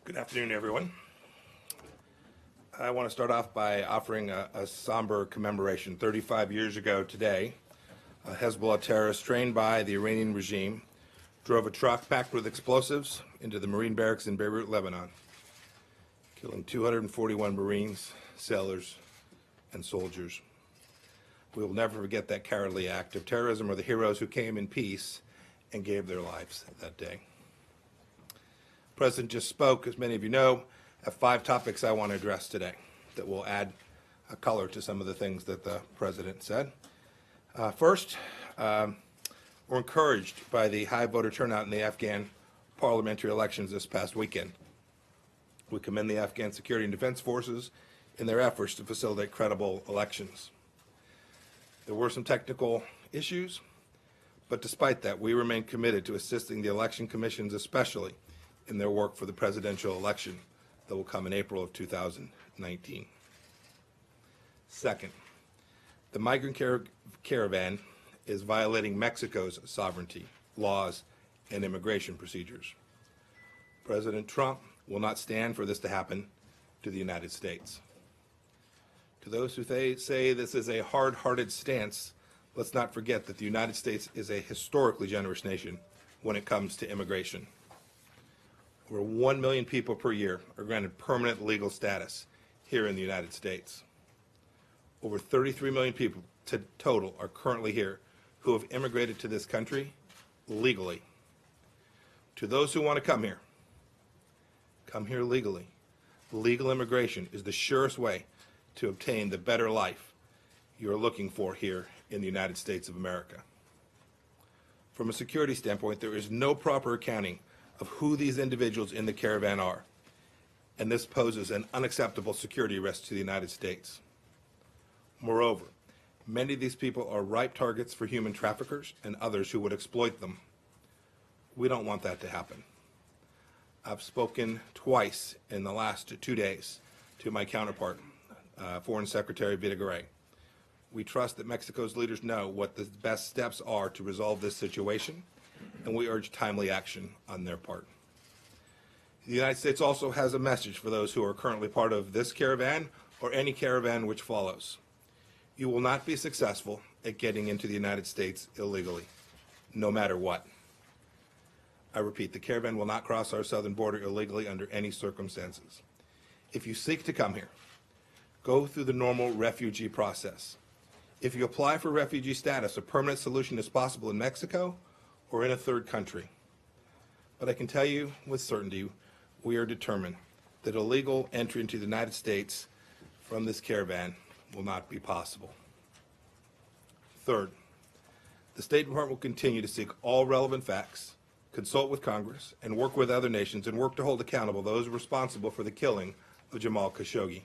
Good afternoon, everyone. I want to start off by offering a somber commemoration. 35 years ago today, a Hezbollah terrorist trained by the Iranian regime drove a truck packed with explosives into the Marine barracks in Beirut, Lebanon, killing 241 Marines, sailors, and soldiers. We will never forget that cowardly act of terrorism or the heroes who came in peace and gave their lives that day. The President just spoke, as many of you know, of 5 topics I want to address today that will add a color to some of the things that the President said. First, we're encouraged by the high voter turnout in the Afghan parliamentary elections this past weekend. We commend the Afghan security and defense forces in their efforts to facilitate credible elections. There were some technical issues, but despite that, we remain committed to assisting the election commissions, especially in their work for the presidential election that will come in April of 2019. Second, the Migrant Caravan is violating Mexico's sovereignty, laws, and immigration procedures. President Trump will not stand for this to happen to the United States. To those who say this is a hard-hearted stance, let's not forget that the United States is a historically generous nation when it comes to immigration. Over 1 million people per year are granted permanent legal status here in the United States. Over 33 million people total are currently here who have immigrated to this country legally. To those who want to come here legally. Legal immigration is the surest way to obtain the better life you're looking for here in the United States of America. From a security standpoint, there is no proper accounting of who these individuals in the caravan are, and this poses an unacceptable security risk to the United States. Moreover, many of these people are ripe targets for human traffickers and others who would exploit them. We don't want that to happen. I've spoken twice in the last 2 days to my counterpart, Foreign Secretary Videgaray. We trust that Mexico's leaders know what the best steps are to resolve this situation, and we urge timely action on their part. The United States also has a message for those who are currently part of this caravan or any caravan which follows. You will not be successful at getting into the United States illegally, no matter what. I repeat, the caravan will not cross our southern border illegally under any circumstances. If you seek to come here, go through the normal refugee process. If you apply for refugee status, a permanent solution is possible in Mexico or in a third country. But I can tell you with certainty, we are determined that illegal entry into the United States from this caravan will not be possible. Third, the State Department will continue to seek all relevant facts, consult with Congress, and work with other nations and work to hold accountable those responsible for the killing of Jamal Khashoggi.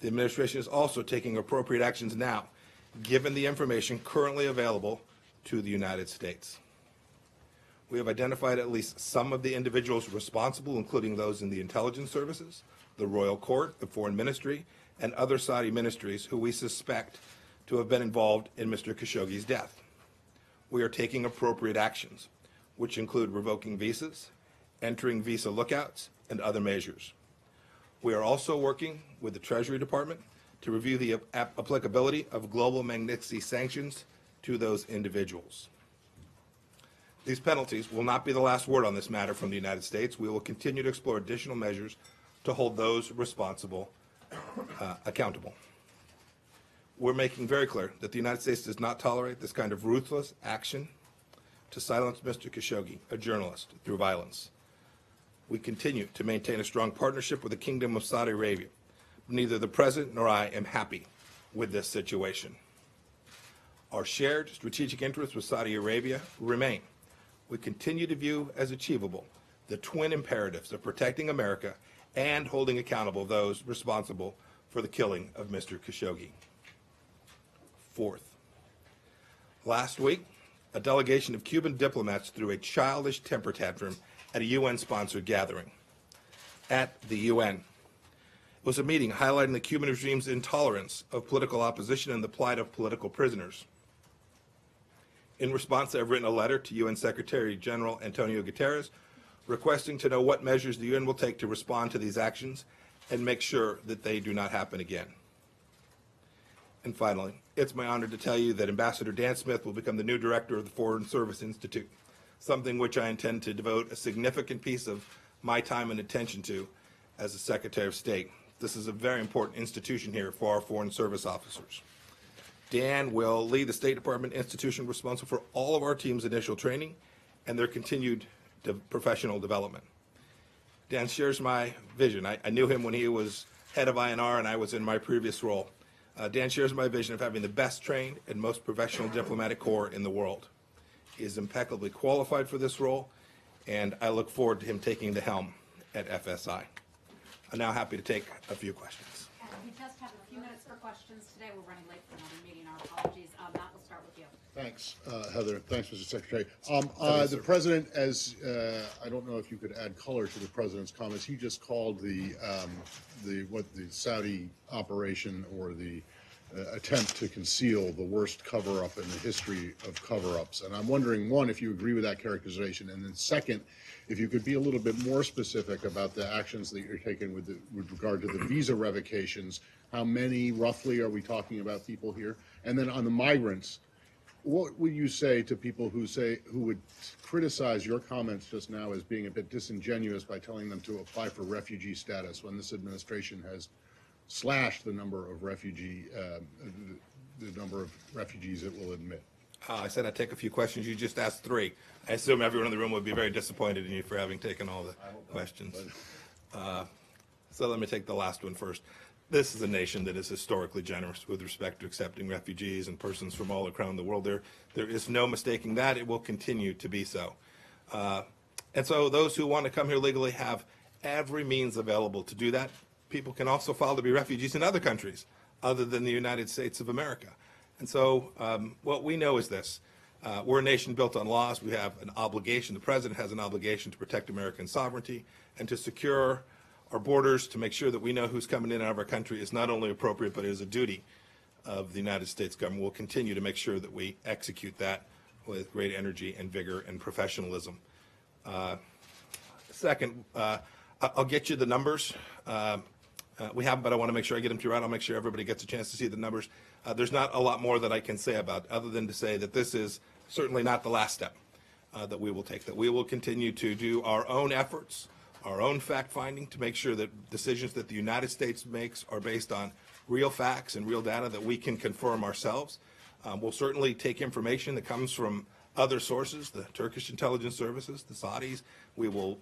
The administration is also taking appropriate actions now, given the information currently available to the United States. We have identified at least some of the individuals responsible, including those in the intelligence services, the royal court, the foreign ministry, and other Saudi ministries who we suspect to have been involved in Mr. Khashoggi's death. We are taking appropriate actions, which include revoking visas, entering visa lookouts, and other measures. We are also working with the Treasury Department to review the applicability of global Magnitsky sanctions to those individuals. These penalties will not be the last word on this matter from the United States. We will continue to explore additional measures to hold those responsible accountable. We're making very clear that the United States does not tolerate this kind of ruthless action to silence Mr. Khashoggi, a journalist, through violence. We continue to maintain a strong partnership with the Kingdom of Saudi Arabia. Neither the President nor I am happy with this situation. Our shared strategic interests with Saudi Arabia remain. We continue to view as achievable the twin imperatives of protecting America and holding accountable those responsible for the killing of Mr. Khashoggi. Fourth, last week, a delegation of Cuban diplomats threw a childish temper tantrum at a UN-sponsored gathering. At the UN, it was a meeting highlighting the Cuban regime's intolerance of political opposition and the plight of political prisoners. In response, I've written a letter to UN Secretary General Antonio Guterres requesting to know what measures the UN will take to respond to these actions and make sure that they do not happen again. And finally, it's my honor to tell you that Ambassador Dan Smith will become the new director of the Foreign Service Institute, something which I intend to devote a significant piece of my time and attention to as the Secretary of State. This is a very important institution here for our Foreign Service officers. Dan will lead the State Department institution responsible for all of our team's initial training and their continued professional development. Dan shares my vision. I knew him when he was head of INR and I was in my previous role. Dan shares my vision of having the best trained and most professional diplomatic corps in the world. He is impeccably qualified for this role, and I look forward to him taking the helm at FSI. I'm now happy to take a few questions. And we just have a few minutes for questions today. We're running late for another meeting. Our apologies. Matt, we'll start with you. Thanks, Heather. Thanks, Mr. Secretary. The sir. President, as I don't know if you could add color to the President's comments. He just called the Saudi operation or the attempt to conceal the worst cover-up in the history of cover-ups. And I'm wondering, one, if you agree with that characterization, and then second, if you could be a little bit more specific about the actions that you're taking with regard to the visa revocations. How many, roughly, are we talking about people here? And then on the migrants, what would you say to people who would criticize your comments just now as being a bit disingenuous by telling them to apply for refugee status when this administration has slashed the number of refugees it will admit? I said I'd take a few questions. You just asked 3. I assume everyone in the room would be very disappointed in you for having taken all the questions. So let me take the last one first. This is a nation that is historically generous with respect to accepting refugees and persons from all around the world. There is no mistaking that. It will continue to be so. And so those who want to come here legally have every means available to do that. People can also file to be refugees in other countries other than the United States of America. And so what we know is this. We're a nation built on laws. We have an obligation. The President has an obligation to protect American sovereignty and to secure our borders, to make sure that we know who's coming in and out of our country is not only appropriate, but it is a duty of the United States government. We'll continue to make sure that we execute that with great energy and vigor and professionalism. Second, I'll get you the numbers. We have them, but I want to make sure I get them to you right. I'll make sure everybody gets a chance to see the numbers. There's not a lot more that I can say about other than to say that this is certainly not the last step that we will take, that we will continue to do our own efforts, our own fact-finding to make sure that decisions that the United States makes are based on real facts and real data that we can confirm ourselves. We'll certainly take information that comes from other sources, the Turkish intelligence services, the Saudis. We will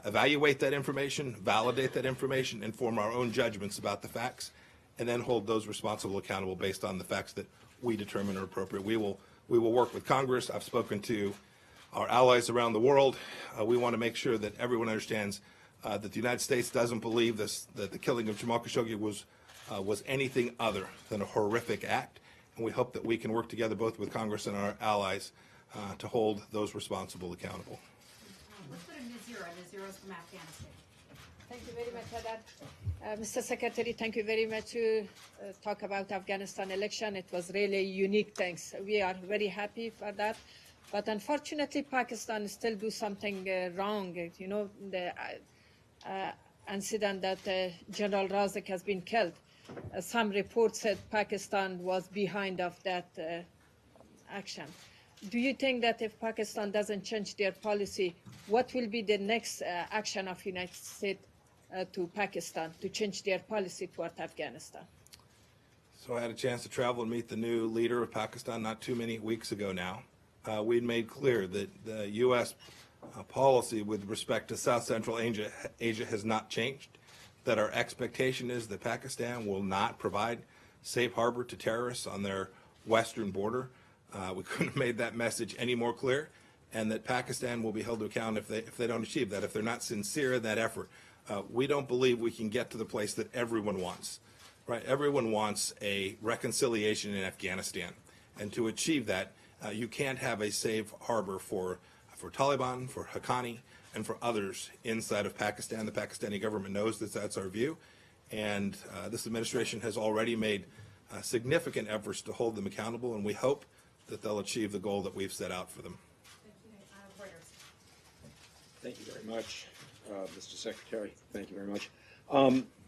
evaluate that information, validate that information, and form our own judgments about the facts, and then hold those responsible accountable based on the facts that we determine are appropriate. We will work with Congress. I've spoken to our allies around the world. We want to make sure that everyone understands that the United States doesn't believe that the killing of Jamal Khashoggi was anything other than a horrific act, and we hope that we can work together both with Congress and our allies to hold those responsible accountable. Let's go to Nazira. Nazira's from Afghanistan. Thank you very much, Haddad. Mr. Secretary, thank you very much to talk about Afghanistan election. It was really unique things. We are very happy for that. But unfortunately, Pakistan still do something wrong. You know, the incident that General Razik has been killed. Some reports said Pakistan was behind of that action. Do you think that if Pakistan doesn't change their policy, what will be the next action of United States to Pakistan to change their policy toward Afghanistan? So I had a chance to travel and meet the new leader of Pakistan not too many weeks ago now. We'd made clear that the U.S. Policy with respect to South Central Asia has not changed, that our expectation is that Pakistan will not provide safe harbor to terrorists on their western border. We couldn't have made that message any more clear, and that Pakistan will be held to account if they don't achieve that, if they're not sincere in that effort. We don't believe we can get to the place that everyone wants, right? Everyone wants a reconciliation in Afghanistan, and to achieve that, you can't have a safe harbor for Taliban, for Haqqani, and for others inside of Pakistan. The Pakistani government knows that that's our view, and this administration has already made significant efforts to hold them accountable, and we hope that they'll achieve the goal that we've set out for them. Reuters. Thank you very much, Mr. Secretary. Thank you very much.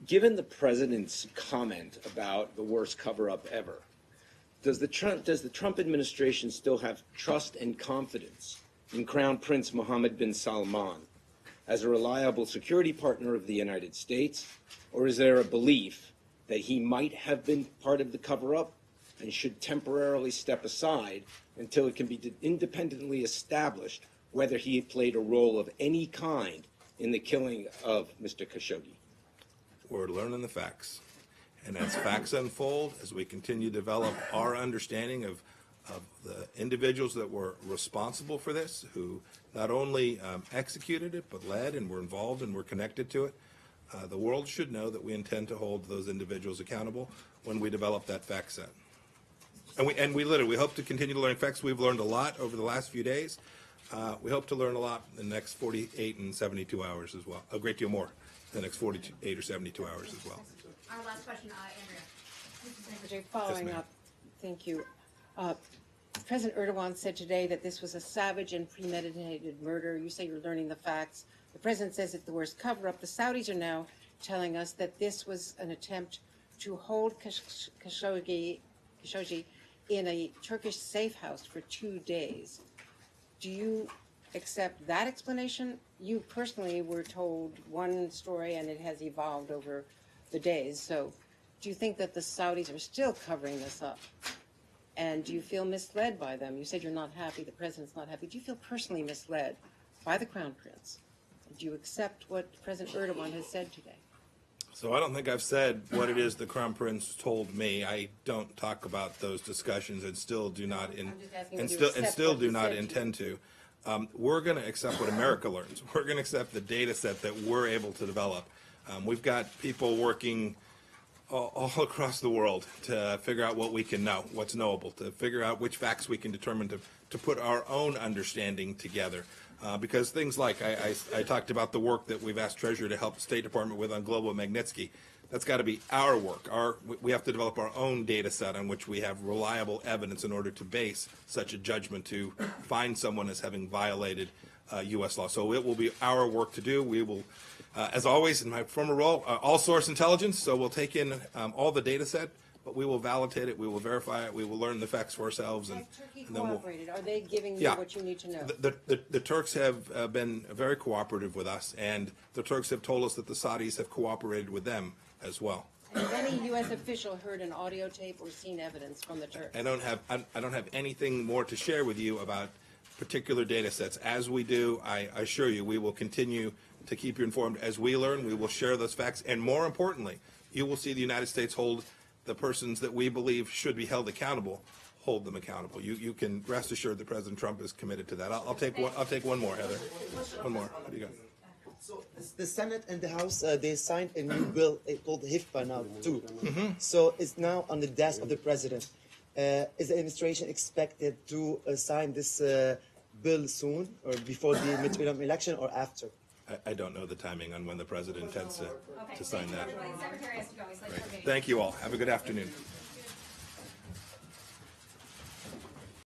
Given the president's comment about the worst cover-up ever, does the Trump administration still have trust and confidence in Crown Prince Mohammed bin Salman as a reliable security partner of the United States, or is there a belief that he might have been part of the cover-up and should temporarily step aside until it can be independently established whether he played a role of any kind in the killing of Mr. Khashoggi? We're learning the facts. And as facts unfold, as we continue to develop our understanding of the individuals that were responsible for this, who not only executed it, but led and were involved and were connected to it, the world should know that we intend to hold those individuals accountable when we develop that fact set. And we literally, we hope to continue to learn facts. We've learned a lot over the last few days. We hope to learn a lot in the next 48 and 72 hours as well. A great deal more in the next 48 or 72 hours as well. Our last question, Andrea. Secretary, following ma'am. up, thank you. President Erdogan said today that this was a savage and premeditated murder. You say you're learning the facts. The president says it's the worst cover-up. The Saudis are now telling us that this was an attempt to hold Khashoggi in a Turkish safe house for 2 days. Do you accept that explanation? You personally were told one story and it has evolved over the days. So do you think that the Saudis are still covering this up? And do you feel misled by them? You said you're not happy, the president's not happy. Do you feel personally misled by the Crown Prince? Do you accept what President Erdogan has said today? So I don't think I've said what it is the Crown Prince told me. I don't talk about those discussions and still do not intend to. We're going to accept what America learns. We're going to accept the data set that we're able to develop. We've got people working all across the world to figure out what we can know, what's knowable, to figure out which facts we can determine to put our own understanding together. Because things like, I talked about the work that we've asked Treasury to help the State Department with on Global Magnitsky. That's got to be our work. We have to develop our own data set on which we have reliable evidence in order to base such a judgment to find someone as having violated U.S. law. So it will be our work to do. We will, as always, in my former role, all source intelligence. So we'll take in all the data set, but we will validate it. We will verify it. We will learn the facts for ourselves. Has Turkey cooperated? Are they giving you Yeah. what you need to know? The Turks have been very cooperative with us, and the Turks have told us that the Saudis have cooperated with them as well. Has any U.S. official heard an audio tape or seen evidence from the Turks? I don't have anything more to share with you about particular data sets. As we do, I assure you, we will continue to keep you informed. As we learn, we will share those facts, and more importantly, you will see the United States hold the persons that we believe should be held accountable, hold them accountable. You can rest assured that President Trump is committed to that. I'll take one more, Heather. One more. What do you got? So the Senate and the House, they signed a new bill called HIFPA now too. So it's now on the desk of the president. Is the administration expected to sign this bill soon, or before the midterm election, or after? I don't know the timing on when the president intends to sign that. Secretary has to go. He's late for a meeting. Thank you all. Have a good afternoon.